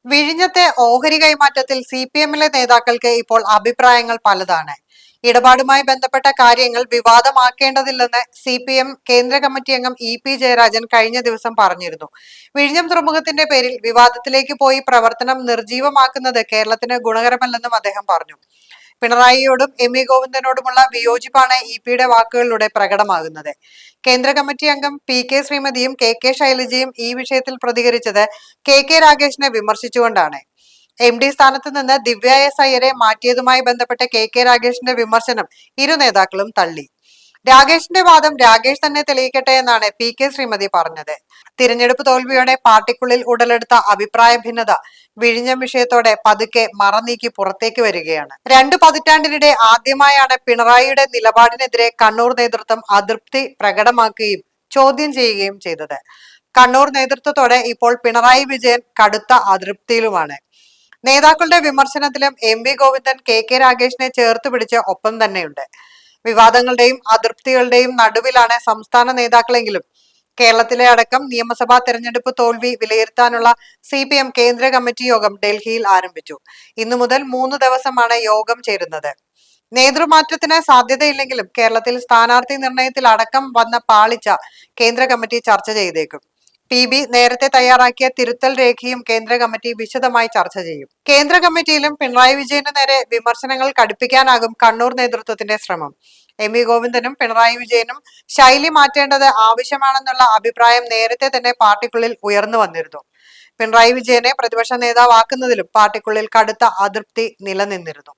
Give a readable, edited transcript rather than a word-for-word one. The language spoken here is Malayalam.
വിഴിഞ്ഞത്തെ ഓഹരി കൈമാറ്റത്തിൽ CPM-ലെ നേതാക്കൾക്ക് ഇപ്പോൾ അഭിപ്രായങ്ങൾ പലതാണ്. ഇടപാടുമായി ബന്ധപ്പെട്ട കാര്യങ്ങൾ വിവാദമാക്കേണ്ടതില്ലെന്ന് CPM കേന്ദ്ര കമ്മിറ്റി അംഗം EP ജയരാജൻ കഴിഞ്ഞ ദിവസം പറഞ്ഞിരുന്നു. വിഴിഞ്ഞം തുറമുഖത്തിന്റെ പേരിൽ വിവാദത്തിലേക്ക് പോയി പ്രവർത്തനം നിർജീവമാക്കുന്നത് കേരളത്തിന് ഗുണകരമല്ലെന്നും അദ്ദേഹം പറഞ്ഞു. പിണറായിയോടും MV ഗോവിന്ദനോടുമുള്ള വിയോജിപ്പാണ് EP-യുടെ വാക്കുകളിലൂടെ പ്രകടമാകുന്നത്. കേന്ദ്ര കമ്മിറ്റി അംഗം PK ശ്രീമതിയും KK ശൈലജയും ഈ വിഷയത്തിൽ പ്രതികരിച്ചത് KK രാഗേഷിനെ വിമർശിച്ചുകൊണ്ടാണ്. MD സ്ഥാനത്ത് നിന്ന് ദിവ്യ S അയ്യരെ മാറ്റിയതുമായി ബന്ധപ്പെട്ട KK രാഗേഷിന്റെ വിമർശനം ഇരു നേതാക്കളും തള്ളി. രാഗേഷിന്റെ വാദം രാഗേഷ് തന്നെ തെളിയിക്കട്ടെ എന്നാണ് PK ശ്രീമതി പറഞ്ഞത്. തിരഞ്ഞെടുപ്പ് തോൽവിയോടെ പാർട്ടിക്കുള്ളിൽ ഉടലെടുത്ത അഭിപ്രായ ഭിന്നത വിഴിഞ്ഞം വിഷയത്തോടെ പതുക്കെ മറനീക്കി പുറത്തേക്ക് വരികയാണ്. 2 പതിറ്റാണ്ടിനിടെ ആദ്യമായാണ് പിണറായിയുടെ നിലപാടിനെതിരെ കണ്ണൂർ നേതൃത്വം അതൃപ്തി പ്രകടമാക്കുകയും ചോദ്യം ചെയ്യുകയും ചെയ്തത്. കണ്ണൂർ നേതൃത്വത്തോടെ ഇപ്പോൾ പിണറായി വിജയൻ കടുത്ത അതൃപ്തിയിലുമാണ്. നേതാക്കളുടെ വിമർശനത്തിലും MV ഗോവിന്ദൻ KK രാഗേഷിനെ ചേർത്ത് പിടിച്ച് ഒപ്പം തന്നെയുണ്ട്. വിവാദങ്ങളുടെയും അതൃപ്തികളുടെയും നടുവിലാണ് സംസ്ഥാന നേതാക്കളെങ്കിലും കേരളത്തിലെ അടക്കം നിയമസഭാ തെരഞ്ഞെടുപ്പ് തോൽവി വിലയിരുത്താനുള്ള CPM കേന്ദ്ര കമ്മിറ്റി യോഗം ഡൽഹിയിൽ ആരംഭിച്ചു. ഇന്നു മുതൽ 3 ദിവസമാണ് യോഗം ചേരുന്നത്. നേതൃമാറ്റത്തിന് സാധ്യതയില്ലെങ്കിലും കേരളത്തിൽ സ്ഥാനാർത്ഥി നിർണയത്തിൽ അടക്കം വന്ന പാളിച്ച കേന്ദ്ര കമ്മിറ്റി ചർച്ച ചെയ്തേക്കും. PB നേരത്തെ തയ്യാറാക്കിയ തിരുത്തൽ രേഖയും കേന്ദ്ര കമ്മിറ്റി വിശദമായി ചർച്ച ചെയ്യും. കേന്ദ്ര കമ്മിറ്റിയിലും പിണറായി വിജയന് നേരെ വിമർശനങ്ങൾ കടുപ്പിക്കാനാകും കണ്ണൂർ നേതൃത്വത്തിന്റെ ശ്രമം. MV ഗോവിന്ദനും പിണറായി വിജയനും ശൈലി മാറ്റേണ്ടത് ആവശ്യമാണെന്നുള്ള അഭിപ്രായം നേരത്തെ തന്നെ പാർട്ടിക്കുള്ളിൽ ഉയർന്നു വന്നിരുന്നു. പിണറായി വിജയനെ പ്രതിപക്ഷ നേതാവാക്കുന്നതിലും പാർട്ടിക്കുള്ളിൽ കടുത്ത അതൃപ്തി നിലനിന്നിരുന്നു.